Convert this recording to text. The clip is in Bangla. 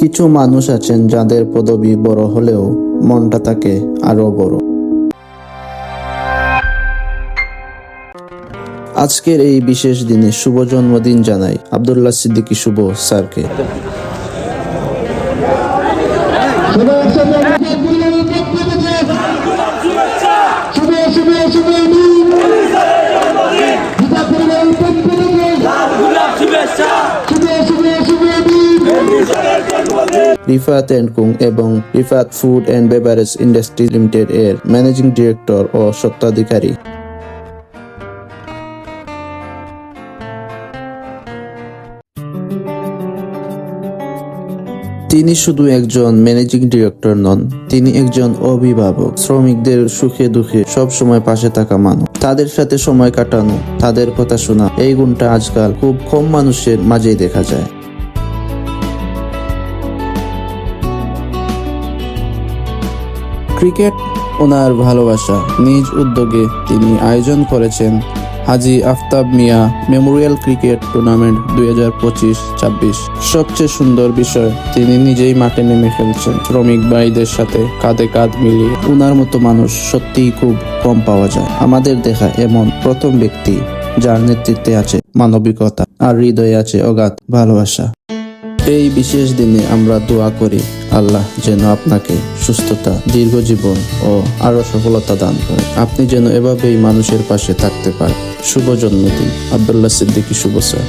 কিছু মানুষ আছেন যাদের পদবি বড় হলেও মনটা থাকে আরো বড়। আজকের এই বিশেষ দিনে শুভ জন্মদিন জানাই আব্দুল্লাহ সিদ্দিকী শুভ স্যারকে। রিফাত এন্ড কুং এবং Rifat food and beverage industry limited এর ম্যানেজিং ডিরেক্টর ও স্বত্বাধিকারী। তিনি শুধু একজন ম্যানেজিং ডিরেক্টর নন, তিনি একজন অভিভাবক, শ্রমিকদের সুখে দুঃখে সব সময় পাশে থাকা মানুষ। তাদের সাথে সময় কাটানো, তাদের কথা শোনা, এই গুণটা আজকাল খুব কম মানুষের মাঝেই দেখা যায়। ক্রিকেট ওনার ভালোবাসা। নিজ উদ্যোগে তিনি আয়োজন করেছেন হাজী আফতাব মিয়া মেমোরিয়াল ক্রিকেট টুর্নামেন্ট 2025-26। সবচেয়ে সুন্দর বিষয়, তিনি নিজেই মাঠে নেমে খেলছেন শ্রমিক ভাইদের সাথে কাঁধে কাঁধ মিলিয়ে। ওনার মতো মানুষ সত্যিই খুব কম পাওয়া যায়। আমাদের দেখা এমন প্রথম ব্যক্তি যার নেতৃত্বে আছে মানবিকতা আর হৃদয়ে আছে অগাধ ভালোবাসা। এই বিশেষ দিনে আমরা দোয়া করি আল্লাহ যেন আপনাকে সুস্থতা, দীর্ঘ জীবন ও আরো সফলতা দান করে। আপনি যেন এভাবেই মানুষের পাশে থাকতে পারেন। শুভ জন্মদিন আব্দুল্লাহ সিদ্দিকী শুভ স্যার।